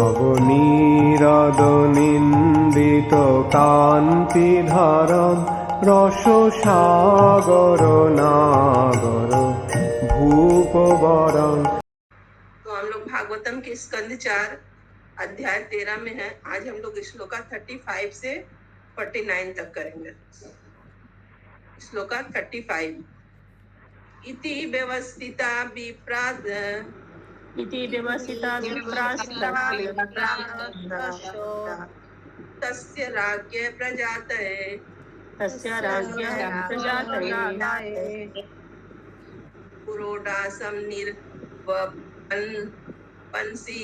নবনীরদ-নিন্দিত কান্তিধারম রসসাগর নাগর ভূপবরং। तो हम लोग भागवतम के स्कंद 4 अध्याय 13 में है। आज हम लोग श्लोका 35 से 49 तक करेंगे। श्लोका 35। इति व्यवस्थिता विप्राद तस्य राज्ञ प्रजातये पुरोडासं निर्वपन्सि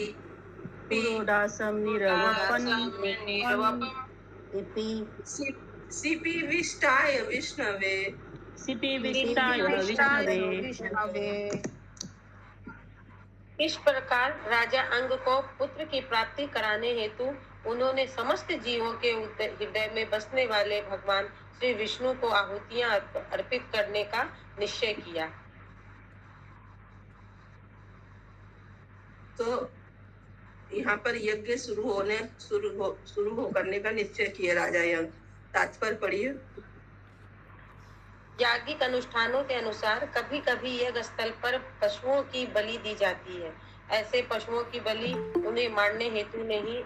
सिपिविष्टाय विष्णवे। इस प्रकार राजा अंग को पुत्र की प्राप्ति कराने हेतु उन्होंने समस्त जीवों के हृदय में बसने वाले भगवान श्री विष्णु को आहुतियां अर्पित करने का निश्चय किया। तो यहाँ पर यज्ञ शुरू करने का निश्चय किया राजा यज्ञ। तात्पर्य पढ़िए। याज्ञिक अनुष्ठानों के अनुसार कभी कभी यज्ञ स्थल पर पशुओं की बलि दी जाती है। ऐसे पशुओं की बलि उन्हें मारने हेतु नहीं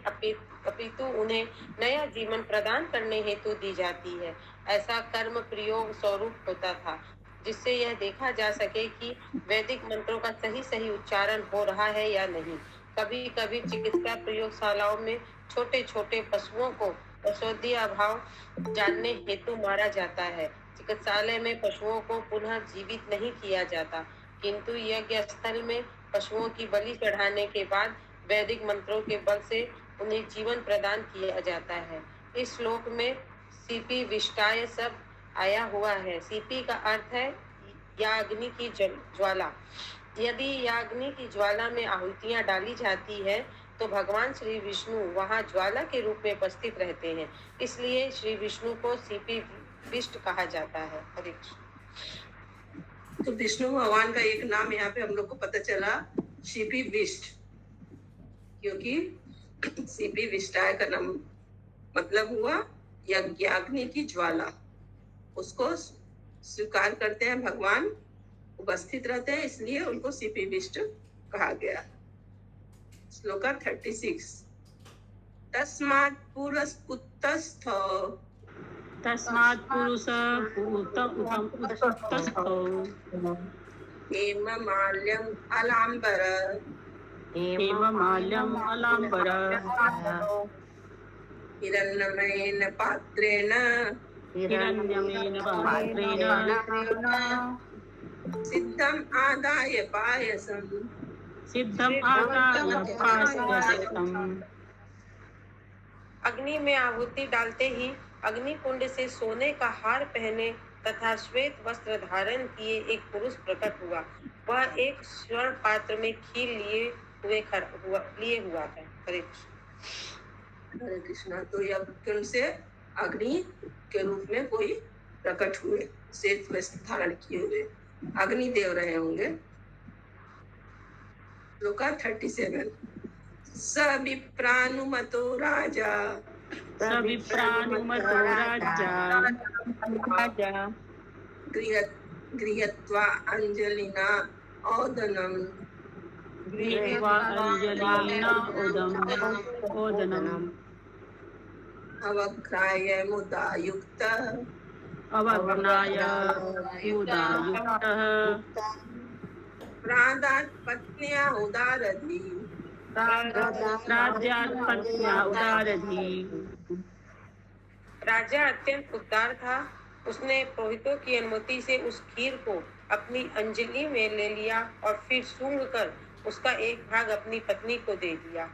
अपितु उन्हें नया जीवन प्रदान करने हेतु दी जाती है। ऐसा कर्म प्रयोग स्वरूप होता था, जिससे यह देखा जा सके कि वैदिक मंत्रों का सही उच्चारण हो रहा है या नहीं। कभी कभी चिकित्सा प्रयोगशालाओं में छोटे छोटे पशुओं को औषधि अभाव जानने हेतु मारा जाता है। चिकित्सालय में पशुओं को पुनः जीवित नहीं किया जाता, किंतु यज्ञ स्थल में पशुओं की बलि चढ़ाने के बाद वैदिक मंत्रों के बल से उन्हें जीवन प्रदान किया जाता है। इस श्लोक में सीपी विष्टाय शब्द आया हुआ है। सीपी का अर्थ है याग्नि की ज्वाला। यदि याग्नि की ज्वाला में आहुतियां डाली जाती है तो भगवान श्री विष्णु वहां ज्वाला के रूप में उपस्थित रहते हैं, इसलिए श्री विष्णु को सीपी विष्ट कहा जाता है। हरे कृष्ण। तो विष्णु भगवान का एक नाम यहाँ पे हम लोग को पता चला, सीपी विष्ट, क्योंकि सीपी विष्टाय का नाम मतलब हुआ यज्ञाग्नि की ज्वाला। उसको स्वीकार करते हैं, भगवान उपस्थित रहते हैं, इसलिए उनको सीपी विष्ट कहा गया। श्लोका 36। तस्मात् पुरस्पुतस्थ हेममाल्यम् अलाम्बर हिरण्मयेन पात्रेण सिद्धम् आदाय पायसम्। अग्नि में आहुति डालते ही अग्नि कुंड से सोने का हार पहने तथा श्वेत वस्त्र धारण किए एक पुरुष प्रकट हुआ। वह एक स्वर्ण पात्र में खीर लिए हुआ था। हरे कृष्णा। तो यज्ञ कुंड से अग्नि के रूप में कोई प्रकट हुए, श्वेत वस्त्र धारण किए हुए अग्निदेव रहे होंगे। श्लोका 37। स विप्रानुमतो राजा गृहीत्वा अंजलिना ओदनम् अवघ्राय मुदा युक्तः प्रादात् पत्न्या उदारधि। राजा अत्यंत उदार था। उसने पुरोहितों की अनुमति से उस खीर को अपनी अंजलि में ले लिया और फिर सूंघ कर उसका एक भाग अपनी पत्नी को दे दिया।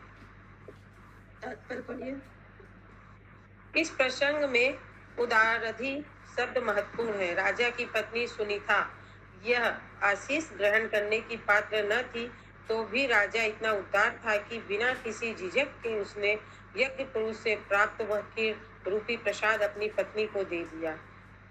इस प्रसंग में उदारधि शब्द महत्वपूर्ण है। राजा की पत्नी सुनीता यह आशीष ग्रहण करने की पात्र न थी, तो भी राजा इतना उदार था कि बिना किसी झिझक के उसने यज्ञ पुरुष से प्राप्त वह खीर रूपी प्रसाद अपनी पत्नी को दे दिया।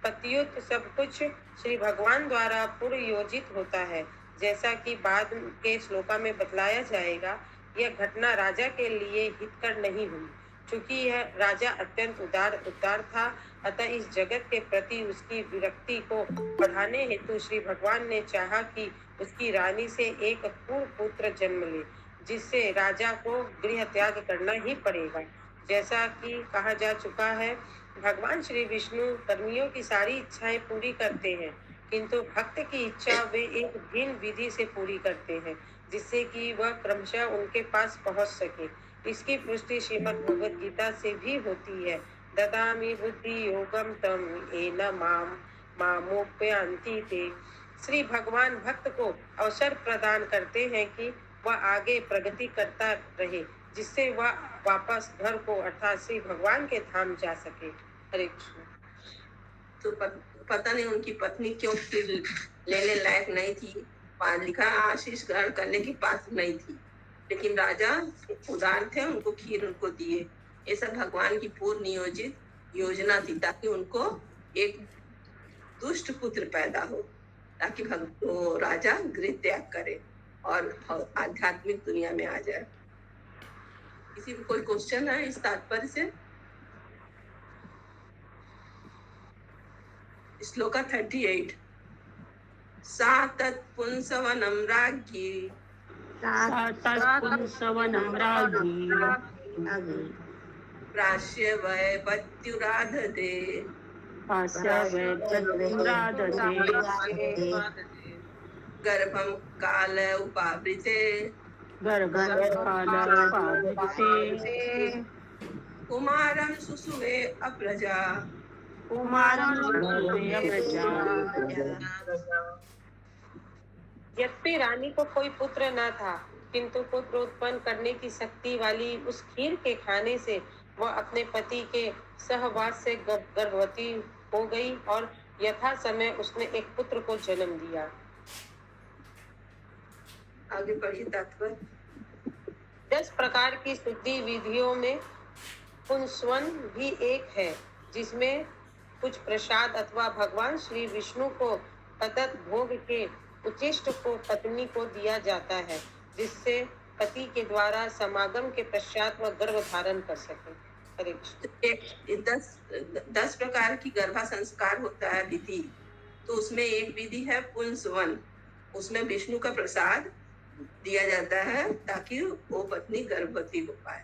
पतियुक्त सब कुछ श्री भगवान द्वारा पूर्व योजित होता है, जैसा कि बाद के श्लोका में बतलाया जाएगा। यह घटना राजा के लिए हितकर नहीं हुई। चूंकि यह राजा अत्यंत उदार था, अतः इस जगत के प्रति उसकी विरक्ति को बढ़ाने हेतु श्री भगवान ने चाहा कि उसकी रानी से एक पूर्ण पुत्र जन्म ले, जिससे राजा को गृह त्याग करना ही पड़ेगा। जैसा कि कहा जा चुका है, भगवान श्री विष्णु कर्मियों की सारी इच्छाएं पूरी करते हैं, किंतु भक्त की इच्छा वे एक भिन्न विधि से पूरी करते हैं, जिससे कि वह क्रमशः उनके पास पहुंच सके। इसकी पुष्टि श्रीमद् भगवद गीता से भी होती है। ददामि बुद्धि योगम तम येन मामोपयान्ति ते। श्री भगवान भक्त को अवसर प्रदान करते हैं कि वह आगे प्रगति करता रहे, जिससे वह वापस घर को अर्थात श्री भगवान के धाम जा सके। हरे कृष्ण। तो पता नहीं उनकी पत्नी क्यों फिर लेने लायक नहीं थी, लिखा आशीष ग्रहण करने की पात्र नहीं थी, लेकिन राजा उदार थे, उनको खीर उनको दिए। ये सब भगवान की पूर्व नियोजित योजना थी, ताकि उनको एक दुष्ट पुत्र पैदा हो, ताकि राजा गृह त्याग करे और आध्यात्मिक दुनिया में आ जाए। किसी को कोई क्वेश्चन है इस तात्पर्य से? श्लोका 38। सा तत्पुंसवनं राज्ञी प्राश्य वैपत्युराधते गर्भं काल उपावृते कुमारं सुसुवे अप्रजा। यद्यपि रानी को कोई पुत्र न था, किंतु पुत्र उत्पन्न करने की शक्ति वाली उस खीर के खाने से वह अपने पति के सहवास से गर्भवती हो गई और यथा समय उसने एक पुत्र को जन्म दिया। आगे बढ़िए तात्पर्य। 10 प्रकार की शुद्धि विधियों में पुंसवन भी एक है, जिसमें कुछ प्रसाद अथवा भगवान श्री विष्णु को तत्त भोग के उचिष्ट को पत्नी को दिया जाता है, जिससे पति के द्वारा समागम के पश्चात वह गर्भ धारण कर सके। हरे कृष्ण। 10 प्रकार की गर्भा संस्कार होता है विधि, तो उसमें एक विधि है पुंसवन। उसमें विष्णु का प्रसाद दिया जाता है ताकि वो पत्नी गर्भवती हो पाए।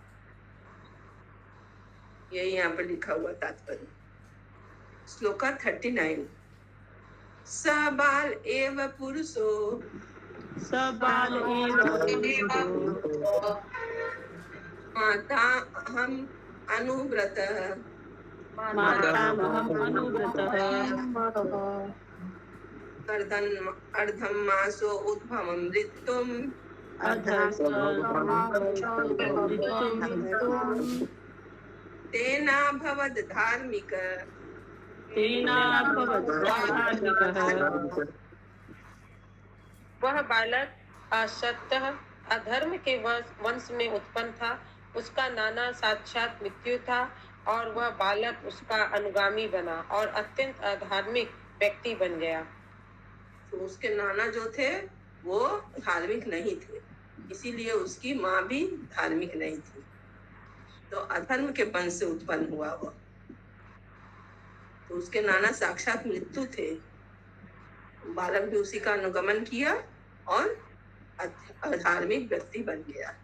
यही यहाँ पर लिखा हुआ तात्पर्य। श्लोका 39। सबाल एव पुरुषो माता हम अनुव्रत अर्धम मासो उद्भवं ऋतुम तेना भवद धार्मिक। वह बालक असत्य अधर्म के वंश में उत्पन्न था, उसका नाना साक्षात मृत्यु था और वह बालक उसका अनुगामी बना और अत्यंत अधार्मिक व्यक्ति बन गया। तो उसके नाना जो थे वो धार्मिक नहीं थे, इसीलिए उसकी माँ भी धार्मिक नहीं थी, तो अधर्म के वंश से उत्पन्न हुआ वो। तो उसके नाना साक्षात मृत्यु थे, बालक भी उसी का अनुगमन किया और अधार्मिक व्यक्ति बन गया।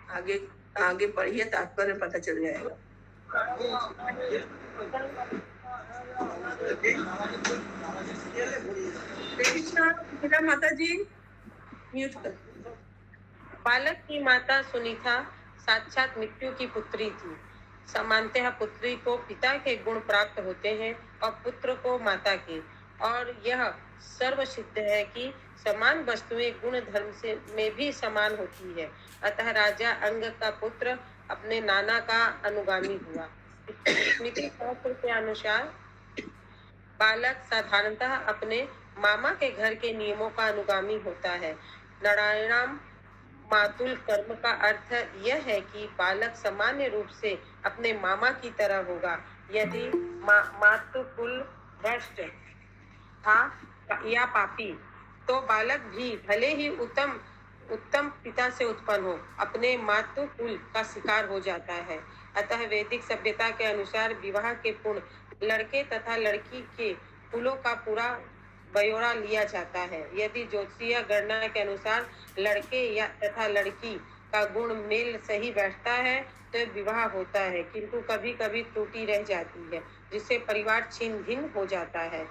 आगे आगे पढ़िए, तात्पर्य पता चल जाएगा। माता जी म्यूट कर। बालक की माता सुनीता साक्षात मृत्यु की पुत्री थी। सामान्यतः पुत्री को पिता के गुण प्राप्त होते हैं और पुत्र को माता के, और यह सर्व सिद्ध है कि समान वस्तुएं गुण धर्म से में भी समान होती है। अतः राजा अंग का पुत्र अपने नाना का अनुगामी हुआ। स्मृति शास्त्र के अनुसार बालक साधारणतः अपने मामा के घर के नियमों का अनुगामी होता है। नारायणाम मातुल कर्म का अर्थ यह है कि बालक सामान्य रूप से अपने मामा की तरह होगा। यदि मातुकुल भ्रष्ट था या पापी, तो बालक भी भले ही उत्तम उत्तम पिता से उत्पन्न हो, अपने मातृकुल का शिकार हो जाता है। अतः वैदिक सभ्यता के अनुसार विवाह के पूर्ण लड़के तथा लड़की के कुलों का पूरा ब्यौरा लिया जाता है। यदि ज्योतिषीय गणना के अनुसार लड़के या तथा लड़की का गुण मेल सही बैठता है तो विवाह होता है, किंतु कभी कभी त्रुटि रह जाती है जिससे परिवार छिन्न भिन्न हो जाता है।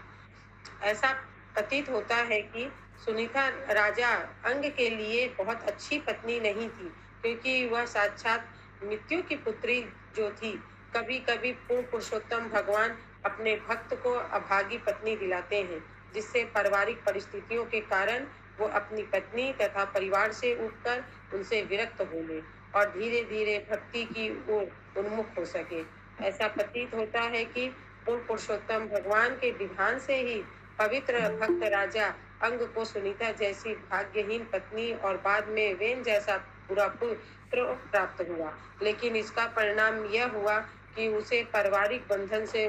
ऐसा प्रतीत होता है कि सुनीता राजा अंग के लिए बहुत अच्छी पत्नी नहीं थी, क्योंकि वह साक्षात मृत्यु की पुत्री जो थी। कभी कभी पूर्ण पुरुषोत्तम भगवान अपने भक्त को अभागी पत्नी दिलाते हैं, जिससे पारिवारिक परिस्थितियों के कारण वो अपनी पत्नी तथा परिवार से उठकर उनसे विरक्त हो ले और धीरे धीरे भक्ति की ओर उन्मुख हो सके। ऐसा प्रतीत होता है कि पूर्ण पुरुषोत्तम भगवान के विधान से ही पवित्र भक्त राजा अंग को सुनीता जैसी भाग्यहीन पत्नी और बाद में वेन जैसा पूरा पुत्र प्राप्त हुआ, लेकिन इसका परिणाम यह हुआ कि उसे पारिवारिक बंधन से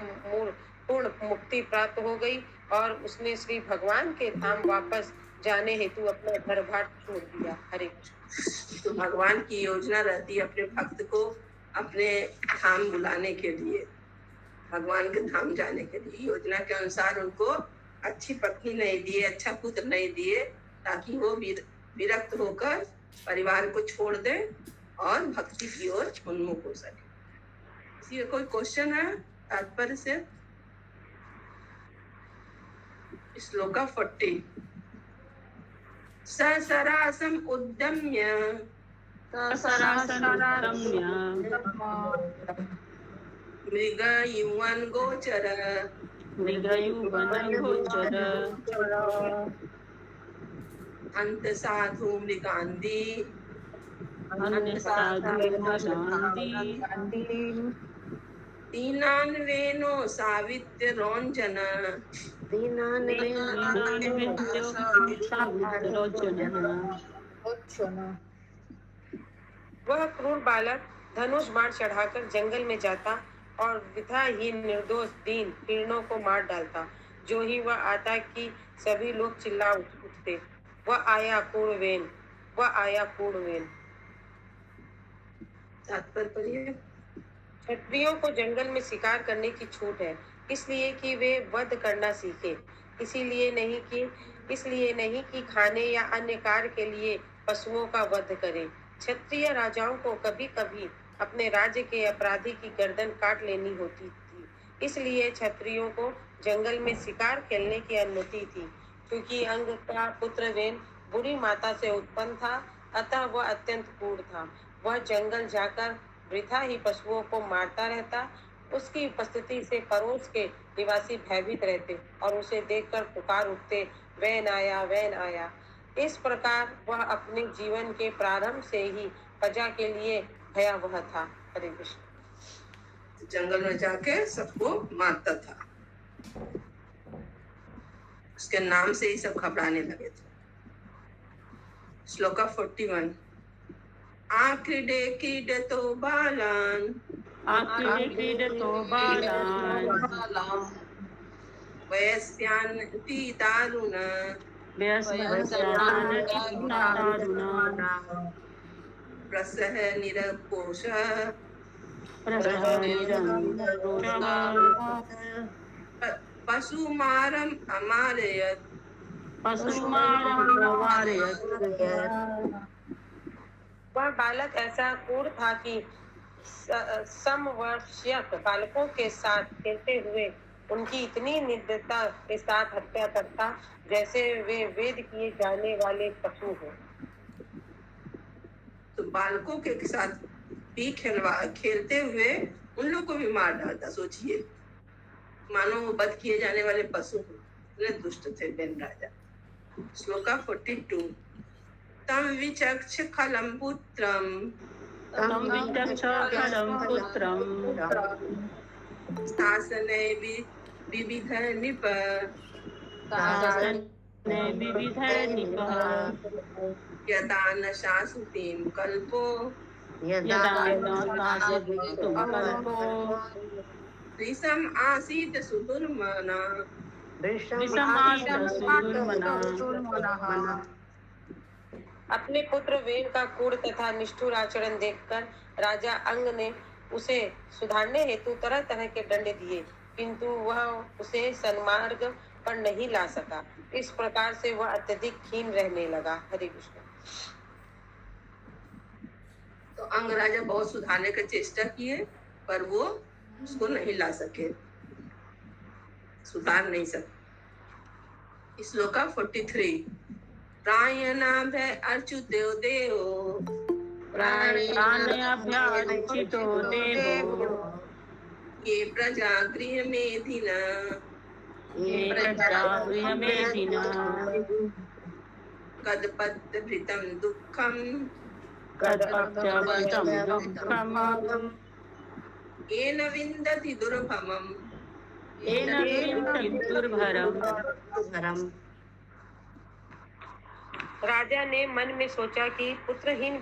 पूर्ण मुक्ति प्राप्त हो गई और उसने श्री भगवान के धाम वापस जाने हेतु अपना घर बार छोड़ दिया। हरे कृष्ण। तो भगवान की योजना रहती है अपने भक्त को अपने धाम बुलाने के लिए, भगवान के धाम जाने के लिए। योजना के अनुसार उनको अच्छी पत्नी नहीं दिए, अच्छा पुत्र नहीं दिए, ताकि वो विरक्त होकर परिवार को छोड़ दे और भक्ति की ओर उन्मुख हो सके। इसी में कोई क्वेश्चन है तात्पर्य से? श्लोका 40। ससरासम उद्यम्य मृगयुवन गोचर अंत साधु मृगांदी दीनान्वेनो सावित्य रौंजन वह क्रूर बालक धनुष बाण चढ़ाकर जंगल में जाता और वृथाहीन निर्दोष दीन हिरणों को मार डालता। जो ही वह आता कि सभी लोग चिल्ला उठते, वह आया पूर्णवेन, वह आया पूर्णवेन। तात्पर्य पढ़िए। क्षत्रियों को जंगल में शिकार करने की छूट है, इसलिए कि वे वध करना सीखे, इसलिए नहीं कि खाने या अन्य कार्य के लिए पशुओं का वध करें। क्षत्रिय राजाओं को कभी कभी अपने राज्य के अपराधी की गर्दन काट लेनी होती थी, इसलिए क्षत्रियों को जंगल में शिकार खेलने की अनुमति थी। क्योंकि अंग का पुत्र वेन बुरी माता से उत्पन्न था, अतः वह अत्यंत क्रूर था। वह जंगल जाकर वृथा ही पशुओं को मारता रहता। उसकी उपस्थिति से पड़ोस के निवासी भयभीत रहते और उसे देखकर पुकार उठते, वैन आया, वैन आया। इस प्रकार वह अपने जीवन के प्रारंभ से ही प्रजा के लिए भयावह था। हरे कृष्ण। जंगल में जाके सबको मारता था, उसके नाम से ही सब घबराने लगे थे। श्लोका 41। आक्रीडे क्रीडतो बालान वयस्यान्ति दारुण प्रसह निरकोश पशुमारम अमारयत वह बालक ऐसा क्रूर था कि समवर्षीय बालकों के साथ खेलते हुए उनकी इतनी निर्दयता के साथ हत्या करता जैसे वे वेद किए जाने वाले पशु हो। तो बालकों के साथ भी खेलते हुए उन लोग को भी मार डालता। सोचिए, मानो वो वध किए जाने वाले पशु हो, इतने दुष्ट थे बेन राजा। श्लोका 42। तम विचक्ष खलम पुत्रम शासने विविध नृप यदा न शासुतीं कल्पो द्विषम आसीत सुदुर्मना। अपने पुत्र वेन का क्रूर तथा निष्ठुर आचरण देखकर राजा अंग ने उसे सुधारने हेतु तरह तरह के दंड दिए, किंतु वह उसे सन्मार्ग पर नहीं ला सका। इस प्रकार से वह अत्यधिक खीन रहने लगा। हरे कृष्ण। तो अंग राजा बहुत सुधारने की चेष्टा किए, पर वो उसको नहीं ला सके, सुधार नहीं सके। श्लोका 43। प्रायणाभ्य अर्चुतो देवो प्राणयाभ्यार्चितो देवो ये प्रजा गृहमेधिना ये प्रजागृहमेधिना कदपद्भृतं दुःखं कदपत्यवृतं दुःखम् येन विन्दति दुर्भमम् येन विन्दति दुर्भरम्। राजा ने मन में सोचा कि पुत्रहीन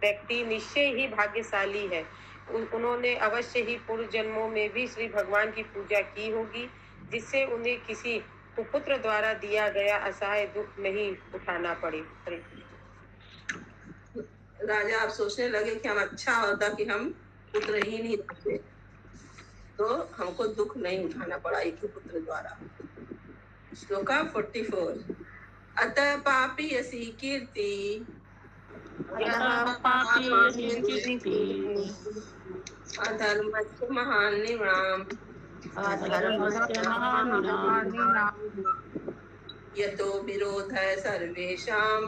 व्यक्ति निश्चय ही भाग्यशाली है। उन्होंने अवश्य ही पूर्व जन्मों में भी श्री भगवान की पूजा की होगी, जिससे उन्हें किसी कुपुत्र द्वारा दिया गया असहाय दुख नहीं उठाना पड़े। राजा आप सोचने लगे कि हम अच्छा होता कि हम पुत्रहीन ही थे, तो हमको दुख नहीं उठाना पड़ा एक ही पुत्र द्वारा। श्लोका 44। अतः पापी यसी कीर्ति अधर्मस्य महान् निराम यतो विरोधः सर्वेषां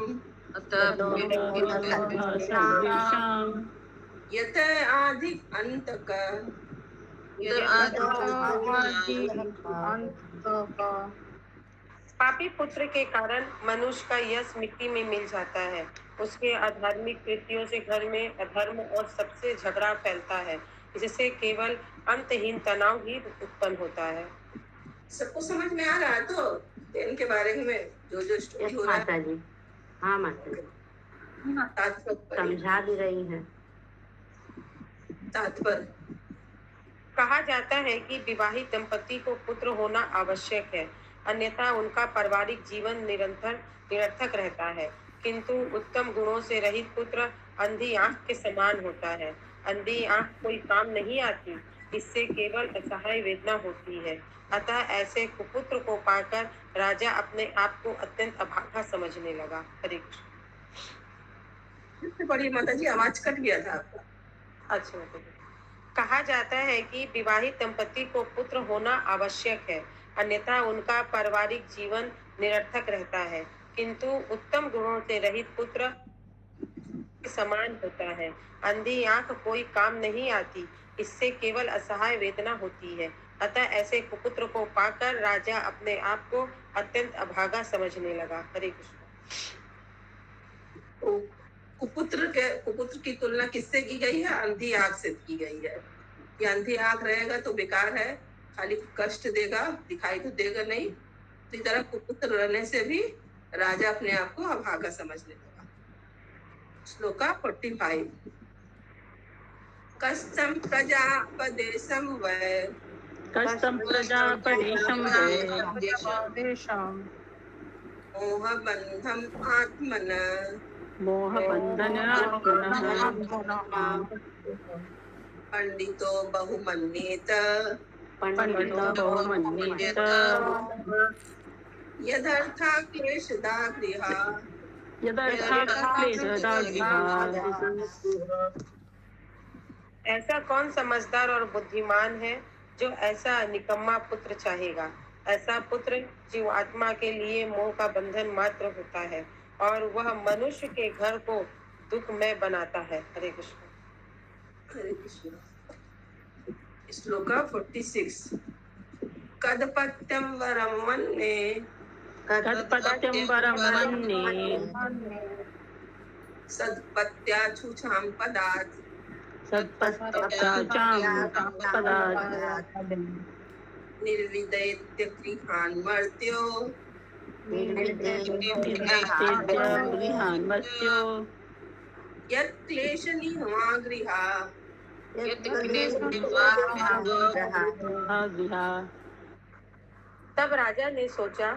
यत आधिक अंतक पापी पुत्र के कारण मनुष्य का यश मिट्टी में मिल जाता है। उसके अधार्मिक कृत्यों से घर में अधर्म और सबसे झगड़ा फैलता है, जिससे केवल अंतहीन तनाव ही उत्पन्न होता है। सबको समझ में आ रहा है तो तेन के बारे में जो स्टोरी हो रहा है? माता जी, हाँ माता जी, समझा भी रही है। तात्पर्य कहा जाता है कि विवाहित दंपति को पुत्र होना आवश्यक है, अन्यथा उनका पारिवारिक जीवन निरर्थक रहता है। किंतु उत्तम गुणों से रहित पुत्र अंधी आंख के समान होता है। अंधी आंख कोई काम नहीं आती, इससे केवल असहाय वेदना होती है। अतः ऐसे कुपुत्र को पाकर राजा अपने आप को अत्यंत अभागा समझने लगा। हरे कृष्ण। बड़ी माता जी, आवाज कट गया था आपका। अच्छा, कहा जाता है कि विवाहित दंपति को पुत्र होना आवश्यक है, अन्यथा उनका पारिवारिक जीवन निरर्थक रहता है। किंतु उत्तम गुणों से रहित पुत्र समान होता है। अंधी आंख कोई काम नहीं आती, इससे केवल असहाय वेदना होती है। अतः ऐसे कुपुत्र को पाकर राजा अपने आप को अत्यंत अभागा समझने लगा। हरे कृष्ण। कुपुत्र की तुलना किससे की गई है? अंधी आंख से की गई है। ये अंधी आंख रहेगा तो बेकार है, खाली कष्ट देगा, दिखाई तो देगा नहीं। तो इस तरह कुपुत्र रहने से भी राजा अपने आप को अभागा समझने लगा। श्लोका 45। कष्टम प्रजापदेशम वै मोहबंधम आत्मन पंडितो बहुमन्येत यदर्था क्लेशदा गृहा। ऐसा कौन समझदार और बुद्धिमान है जो ऐसा निकम्मा पुत्र चाहेगा? ऐसा पुत्र जीवात्मा के लिए मोह का बंधन मात्र होता है और वह मनुष्य के घर को दुखमय बनाता है। हरे कृष्ण। हरे कृष्ण। श्लोका 46। कदपत्यम वरम मन्ये सत्पत्याछुछाम पदात् निर्विदेत्य गृहान् मर्त्यो यत् क्लेशनिहमा गृहा। तब राजा ने सोचा,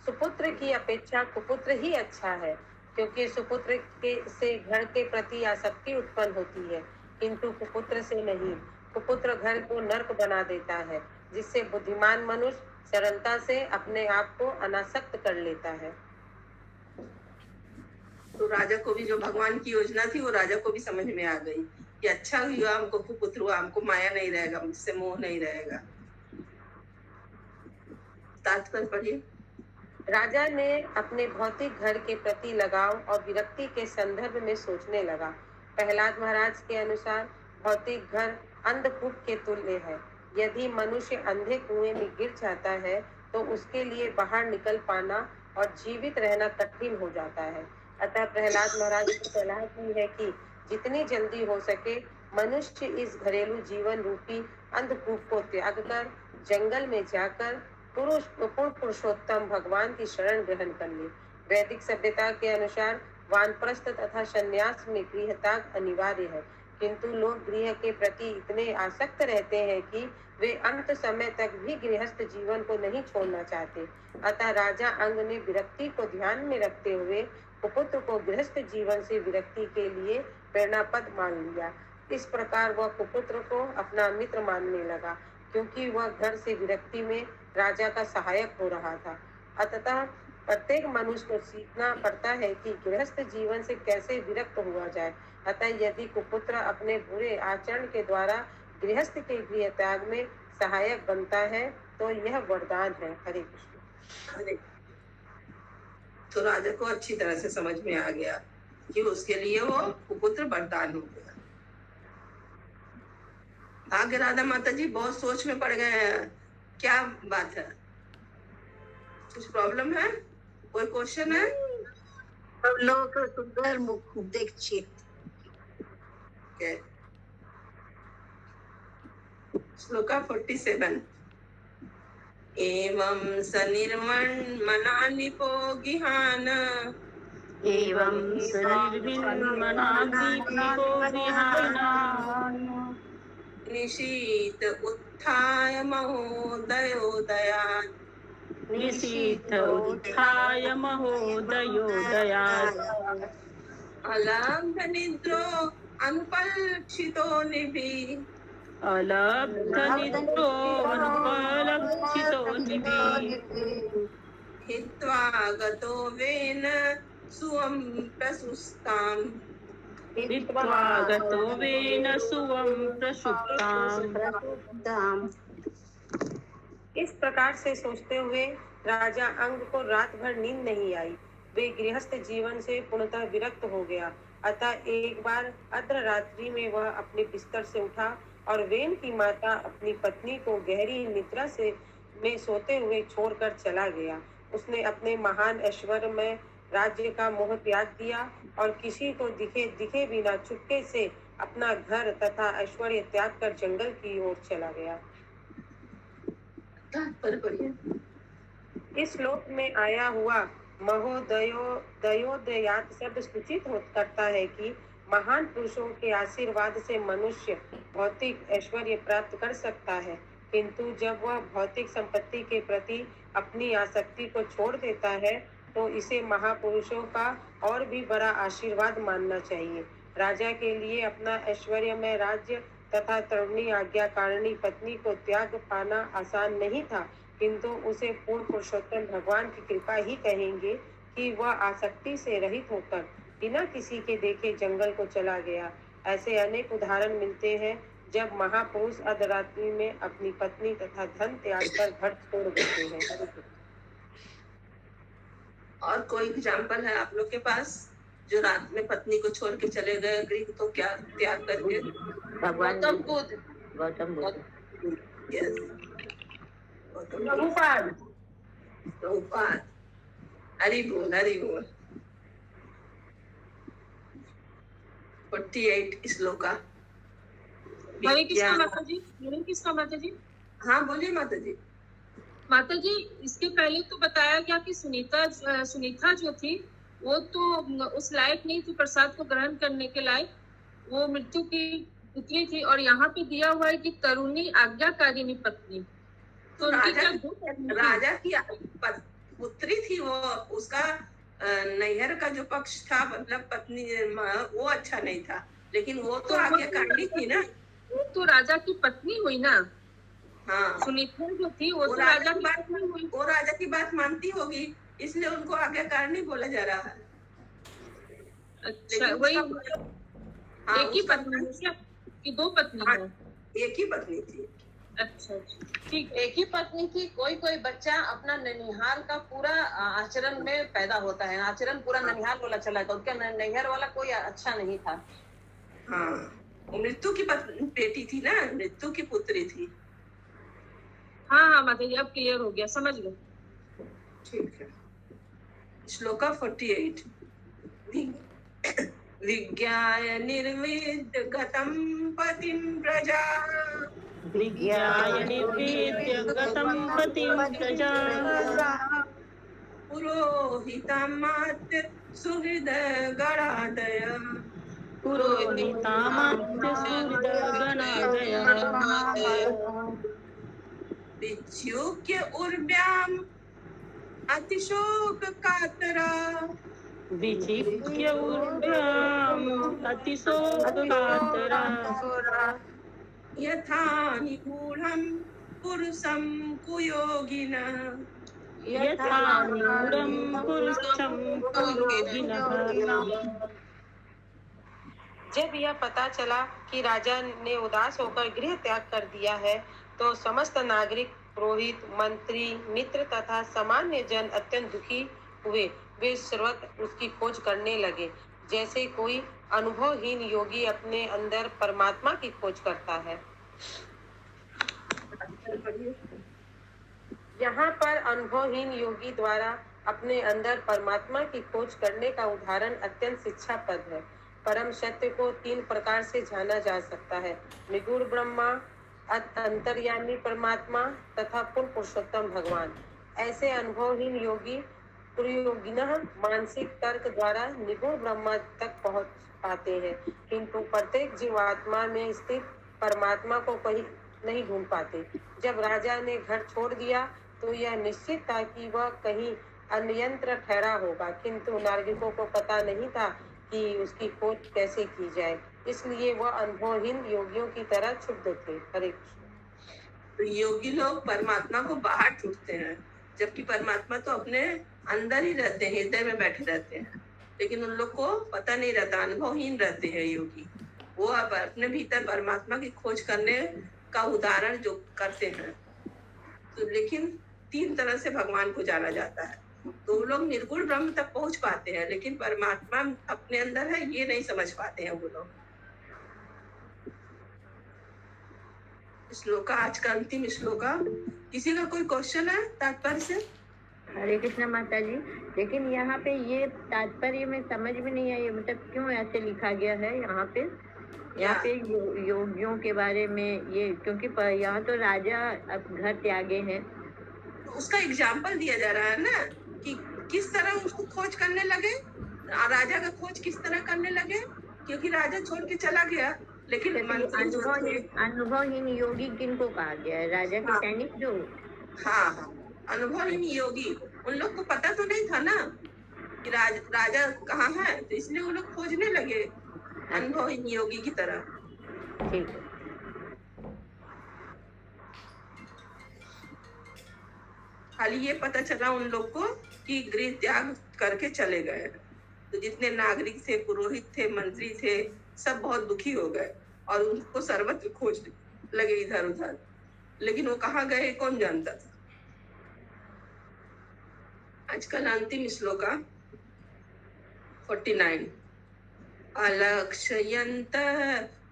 सुपुत्र की अपेक्षा कुपुत्र ही अच्छा है। क्योंकि सुपुत्र के से घर के प्रति आसक्ति उत्पन्न होती है, किंतु कुपुत्र से नहीं। कुपुत्र घर को नर्क बना देता है, जिससे बुद्धिमान मनुष्य सरलता से अपने आप को अनासक्त कर लेता है। तो राजा को भी जो भगवान की योजना थी वो राजा को भी समझ में आ गई कि अच्छा हुआ हमको कुपुत्र हुआ, हमको माया नहीं रहेगा, मुझसे मोह नहीं रहेगा। तात्पर्य पढ़िए। राजा ने अपने भौतिक घर के प्रति लगाव और विरक्ति के संदर्भ में सोचने लगा। प्रहलाद महाराज के अनुसार भौतिक घर अंधकूप के तुल्य है। यदि मनुष्य अंधे कुएं में गिर जाता है तो उसके लिए बाहर निकल पाना और जीवित रहना कठिन हो जाता है। अतः प्रहलाद महाराज की सलाह की है कि जितनी जल्दी हो सके मनुष्य इस घरेलू जीवन रूपी अंधकूप को त्याग कर जंगल में जाकर पुरुषोत्तम भगवान की शरण ग्रहण कर ले। वैदिक सभ्यता के अनुसार वानप्रस्थ तथा संन्यास में गृहत्याग अनिवार्य है, किंतु लोग गृह के प्रति इतने आसक्त रहते हैं कि वे अंत समय तक भी गृहस्थ जीवन को नहीं छोड़ना चाहते। अतः राजा अंग ने विरक्ति को ध्यान में रखते हुए कुपुत्र को गृहस्थ जीवन से विरक्ति के लिए प्रेरणापद मान लिया। इस प्रकार वह कुपुत्र को अपना मित्र मानने लगा, क्योंकि वह घर से विरक्ति में राजा का सहायक हो रहा था। अतः प्रत्येक मनुष्य को सीखना पड़ता है कि गृहस्थ जीवन से कैसे विरक्त हुआ जाए। अतः यदि कुपुत्र अपने बुरे आचरण के द्वारा गृहस्थ के गृह त्याग में सहायक बनता है तो यह वरदान है। हरे कृष्ण। हरे। तो राजा को अच्छी तरह से समझ में आ गया कि उसके लिए वो कुपुत्र वरदान हो गया। आगे राधा माता जी बहुत सोच में पड़ गए हैं, क्या बात है, कुछ प्रॉब्लम है, कोई क्वेश्चन है? सब लोगों को सुंदर मुख दीक्षित। श्लोका 47। एवं सनिर्मन्मना निपो गिहान एवं सनिर्मन्मनादीपो विहान निशीत उत्थाय महोदयोदयात् निशीथ उत्थाय महोदयोदयात् अलब्ध निद्रो अनुपलक्षितो निभिः अलब्धनिद्रो अनुपलक्षितो निभिः हित्वा गतो वेन सुवं प्रसुस्ताम् हित्वा गतो वेन सुवं प्रसुप्ताम्। इस प्रकार से सोचते हुए राजा अंग को रात भर नींद नहीं आई। वे गृहस्थ जीवन से पूर्णतः विरक्त हो गया। अतः एक बार अर्धरात्रि में वह अपने बिस्तर से उठा और वेन की माता अपनी पत्नी को गहरी निद्रा में सोते हुए छोड़कर चला गया। उसने अपने महान ऐश्वर्य में राज्य का मोह त्याग दिया और किसी को दिखे बिना चुपके से अपना घर तथा ऐश्वर्य त्याग कर जंगल की ओर चला गया। इस श्लोक में आया हुआ महोदयोदयात् शब्द सूचित करता है कि महान पुरुषों के आशीर्वाद से मनुष्य भौतिक ऐश्वर्य प्राप्त कर सकता है, किंतु जब वह भौतिक संपत्ति के प्रति अपनी आसक्ति को छोड़ देता है तो इसे महापुरुषों का और भी बड़ा आशीर्वाद मानना चाहिए। राजा के लिए अपना ऐश्वर्य में राज्य तथा तरुणी आज्ञाकारिणी पत्नी को त्याग पाना आसान नहीं था, किंतु उसे पूर्ण पुरुषोत्तम भगवान की कृपा ही कहेंगे कि वह आसक्ति से रहित होकर बिना किसी के देखे जंगल को चला गया। ऐसे अनेक उदाहरण मिलते हैं जब महापुरुष अर्धरात्रि में अपनी पत्नी तथा धन त्याग कर घर छोड़ देते हैं। और कोई एग्जाम्पल है आप लोग के पास जो रात में पत्नी को छोड़ के चले गए गृह तो क्या त्याग करके? भगवान गौतम बुद्ध, गौतम बुद्ध। Yes. प्रभुपाद। हरि बोल हरि बोल। 48 श्लोका। हरे कृष्णा माता जी। हरे कृष्णा माता जी। हाँ बोलिए माता जी। माता जी, इसके पहले तो बताया गया कि सुनीता जो थी वो तो उस लायक नहीं थी प्रसाद को ग्रहण करने के लायक, वो मृत्यु की पुत्री थी। और यहाँ पे दिया हुआ है कि तरुणी आज्ञाकारिणी पत्नी, तो राजा की पुत्री थी वो, उसका नैहर का जो पक्ष था, मतलब पत्नी वो अच्छा नहीं था, लेकिन वो तो आज्ञाकारिणी थी ना। वो तो राजा की पत्नी हुई ना, हाँ, सुनीता जो थी वो वो तो राजा राजा की की बात पत्नी हुई। वो राजा की बात मानती होगी, इसलिए उनको आज्ञाकारिणी बोला जा रहा है। अच्छा, लेकिन वही हाँ, एक ही उसका पत्नी है क्या कि दो पत्नी हाँ, है? एक ही पत्नी थी। अच्छा, ठीक। एक ही पत्नी की कोई कोई बच्चा अपना ननिहाल का पूरा आचरण में पैदा होता है, आचरण पूरा ननिहाल वाला चला था, उसका नैहर वाला कोई अच्छा नहीं था। हाँ, वो मृत्यु की बेटी थी ना, मृत्यु की पुत्री थी। हाँ हाँ माता जी, अब क्लियर हो गया, समझ गए। ठीक है। श्लोका 48। विज्ञाय निर्वेद्य गतं पतिं प्रजा, विज्ञाय निर्वेद्य गतं पतिं प्रजा, पुरोहितमात्य सुहृदगणादय, पुरोहितामात्य सुहृदगणादय, विच्युक्य उर्व्याम् अतिशोक कातरा, विचिक्य ऊर्ध्वम् अतिशोककातरा, यथा निगूढं पुरुषं कुयोगिनः, यथा निगूढं पुरुषं कुयोगिनः। जब यह पता चला कि राजा ने उदास होकर गृह त्याग कर दिया है, तो समस्त नागरिक, पुरोहित, मंत्री, मित्र तथा सामान्य जन अत्यंत दुखी हुए। वे सर्वत्र उसकी खोज करने लगे, जैसे कोई अनुभवहीन योगी अपने अंदर परमात्मा की खोज करता है। यहाँ पर अनुभवहीन योगी द्वारा अपने अंदर परमात्मा की खोज करने का उदाहरण अत्यंत शिक्षाप्रद है। परम सत्य को 3 प्रकार से जाना जा सकता है: निगूढ़ ब्रह्मा, अंतर्यामी परमात्मा तथा पूर्ण पुरुषोत्तम भगवान। ऐसे अनुभवहीन योगी प्रयोगिनः मानसिक तर्क द्वारा निगूढ़ ब्रह्मा तक पहुंच पाते हैं, किंतु प्रत्येक जीवात्मा में स्थित परमात्मा को कहीं नहीं ढूंढ पाते। जब राजा ने घर छोड़ दिया तो यह निश्चित था कि वह कहीं अन्यत्र ठहरा होगा, किंतु नागरिकों को पता नहीं था कि उसकी खोज कैसे की जाए, इसलिए वह अनुभवहीन योगियों की तरह क्षुब्ध थे। हरे कृष्ण। तो योगी लोग परमात्मा को बाहर ढूंढते हैं, जबकि परमात्मा तो अपने अंदर ही रहते हैं, हृदय में बैठे रहते हैं, लेकिन उन लोग को पता नहीं रहता, अनुभवहीन रहते हैं योगी। वो अब अपने भीतर परमात्मा की खोज करने का उदाहरण जो करते हैं। तो लेकिन 3 तरह से भगवान को जाना जाता है। तो वो लोग निर्गुण ब्रह्म तक पहुंच पाते हैं, लेकिन परमात्मा अपने अंदर है ये नहीं समझ पाते हैं वो लोग। श्लोका आज का अंतिम श्लोका। किसी का कोई क्वेश्चन है तात्पर्य से? हरे कृष्ण माता जी, लेकिन यहाँ पे ये तात्पर्य में समझ में नहीं आई, मतलब क्यों ऐसे लिखा गया है यहाँ पे? यहाँ पे योगियों के बारे में ये, क्योंकि यहाँ तो राजा अब घर त्यागे हैं। तो उसका एग्जाम्पल दिया जा रहा है ना कि किस तरह उसको खोज करने लगे, राजा का खोज किस तरह करने लगे, क्योंकि राजा छोड़ के चला गया। लेकिन अनुभवहीन योगी किनको कहा गया है? राजा के सैनिक जो? हाँ, अनुभवहीन योगी, उन लोग को पता तो नहीं था ना कि राजा कहाँ है, तो इसलिए वो लोग खोजने लगे अनुभवहीन योगी की तरह। ठीक है। खाली ये पता चला उन लोग को कि गृह त्याग करके चले गए। तो जितने नागरिक थे, पुरोहित थे, मंत्री थे, सब बहुत दुखी हो गए और उनको सर्वत्र खोज लगे इधर उधर, लेकिन वो कहाँ गए कौन जानता था। आजकल अंतिम श्लोका 49। अलक्ष्यन्त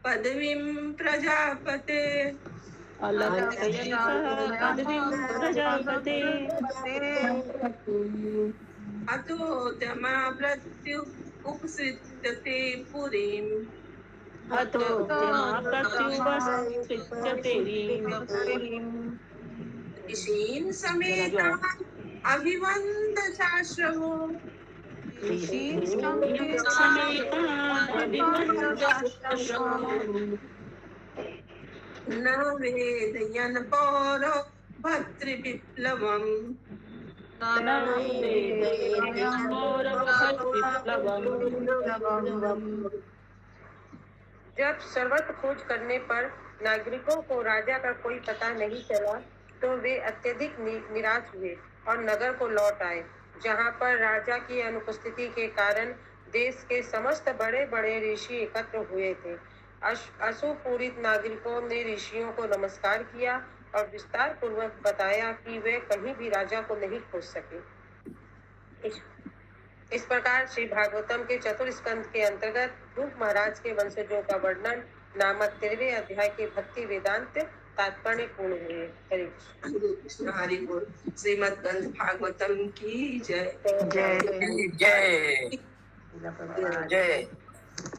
पदवीं प्रजापते, अलक्ष्यन्तः पदवीं प्रजापते, अतोद्यमा मृत्यु उपसृज्यते पुरीम्, अतोद्यमा प्रत्युपसृज्यते पुरीम्, ऋषीन् समेतान् अभिवन्दशाश्रमो, ऋषीन् समेतान् अभिवन्दशाश्रमो, न वेदयन् पौरो भर्तृविप्लवम्, जब सर्वत्र खोज करने पर नागरिकों को राजा का कोई पता नहीं चला तो वे अत्यधिक निराश हुए और नगर को लौट आए, जहां पर राजा की अनुपस्थिति के कारण देश के समस्त बड़े बड़े ऋषि एकत्र हुए थे। अश्रुपूरित नागरिकों ने ऋषियों को नमस्कार किया और विस्तार पूर्वक बताया कि वे कहीं भी राजा को नहीं खोज सके। इस प्रकार श्री भागवतम के चतुर्थ स्कंद के अंतर्गत ध्रुव महाराज के वंशजों का वर्णन नामक 13वें अध्याय के भक्ति वेदांत तात्पर्य पूर्ण हुए। हरे कृष्ण। हरि बोल। श्रीमद् ग्रंथ भागवतम की जय। जय जय जय।